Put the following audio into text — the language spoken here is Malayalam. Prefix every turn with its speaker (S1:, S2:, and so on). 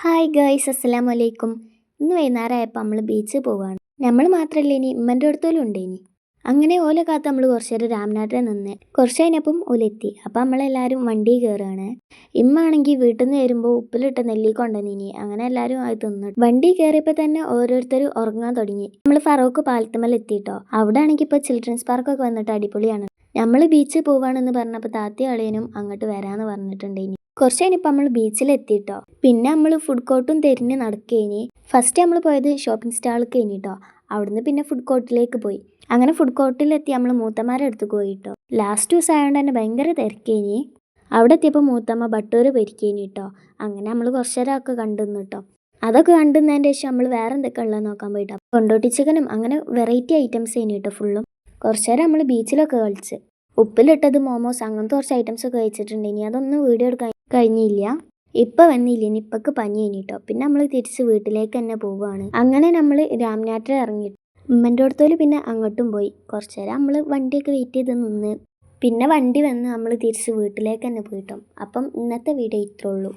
S1: ഹായ് ഗൈസ്, അസ്സലാമു അലൈക്കും. ഇന്ന് വൈകുന്നേരമായപ്പോൾ നമ്മൾ ബീച്ചിൽ പോവുകയാണ്. നമ്മൾ മാത്രമല്ല, ഇനി ഇമ്മൻ്റെ അടുത്തോലും ഉണ്ട്. അങ്ങനെ ഓല കാത്ത് നമ്മൾ കുറച്ച് നേരം രാമനാട്ടിൽ നിന്ന് കുറച്ച് കഴിഞ്ഞപ്പം ഓലെത്തി. അപ്പം നമ്മളെല്ലാവരും വണ്ടി കയറുകയാണ്. ഇമ്മ ആണെങ്കിൽ വീട്ടിൽ നിന്ന് വരുമ്പോൾ ഉപ്പിലിട്ട നെല്ലി കൊണ്ടുവന്നിനി. അങ്ങനെ എല്ലാവരും അത് തിന്നു. വണ്ടി കയറിയപ്പോൾ തന്നെ ഓരോരുത്തർ ഉറങ്ങാൻ തുടങ്ങി. നമ്മൾ ഫറോക്ക് പാലത്തുമ്മൽ എത്തിയിട്ടോ. അവിടെ ആണെങ്കിൽ ഇപ്പോൾ ചിൽഡ്രൻസ് പാർക്കൊക്കെ വന്നിട്ട് അടിപൊളിയാണ്. നമ്മൾ ബീച്ചിൽ പോവുകയാണെന്ന് പറഞ്ഞപ്പോൾ താത്തി അളിയനും അങ്ങോട്ട് വരാമെന്ന് പറഞ്ഞിട്ടുണ്ടേനി. കുറച്ച് കഴിഞ്ഞപ്പോൾ നമ്മൾ ബീച്ചിലെത്തിയിട്ടോ. പിന്നെ നമ്മൾ ഫുഡ് കോർട്ടും തിരിഞ്ഞ് നടക്കേനി. ഫസ്റ്റ് നമ്മൾ പോയത് ഷോപ്പിംഗ് സ്റ്റാളിലേക്ക് കഴിഞ്ഞിട്ടോ. അവിടുന്ന് പിന്നെ ഫുഡ് കോർട്ടിലേക്ക് പോയി. അങ്ങനെ ഫുഡ് കോർട്ടിലെത്തി നമ്മൾ മൂത്തമാരുടെ അടുത്ത് പോയിട്ടോ. ലാസ്റ്റ് ദിവസം ആയതുകൊണ്ട് തന്നെ ഭയങ്കര തിരക്കേനി. അവിടെ എത്തിയപ്പോൾ മൂത്തമ്മ ബട്ടൂര് പൊരിക്കേനി കേട്ടോ. അങ്ങനെ നമ്മൾ കുറച്ച് നേരമൊക്കെ കണ്ടുനിന്നു കേട്ടോ. അതൊക്കെ കണ്ടുനിന്നതിൻ്റെ ശേഷം നമ്മൾ വേറെ എന്തൊക്കെ ഉള്ളത് നോക്കാൻ പോയിട്ടോ. കൊണ്ടോട്ടി ചിക്കനും അങ്ങനെ വെറൈറ്റി ഐറ്റംസ് കഴിഞ്ഞു കേട്ടോ ഫുള്ളും. കുറച്ച് നേരം നമ്മൾ ബീച്ചിലൊക്കെ കളിച്ച് ഉപ്പിലിട്ടത് മോമോസ് അങ്ങനത്തെ കുറച്ച് ഐറ്റംസ് ഒക്കെ കഴിച്ചിട്ടുണ്ട്. ഇനി അതൊന്നും വീഡിയോ എടുക്കാൻ കഴിഞ്ഞില്ല. ഇപ്പം വന്നില്ല, ഇനി ഇപ്പൊക്ക് പനി കഴിഞ്ഞിട്ടോ. പിന്നെ നമ്മൾ തിരിച്ച് വീട്ടിലേക്ക് തന്നെ പോവുകയാണ്. അങ്ങനെ നമ്മൾ രാമനാട്ടിൽ ഇറങ്ങി ഉമ്മൻ്റെ അടുത്തോല് പിന്നെ അങ്ങോട്ടും പോയി. കുറച്ച് നേരം നമ്മൾ വണ്ടിയൊക്കെ വെയിറ്റ് ചെയ്ത് നിന്ന് പിന്നെ വണ്ടി വന്ന് നമ്മൾ തിരിച്ച് വീട്ടിലേക്ക് തന്നെ പോയിട്ടോ. അപ്പം ഇന്നത്തെ വീഡിയോ ഇത്രേ ഉള്ളൂ.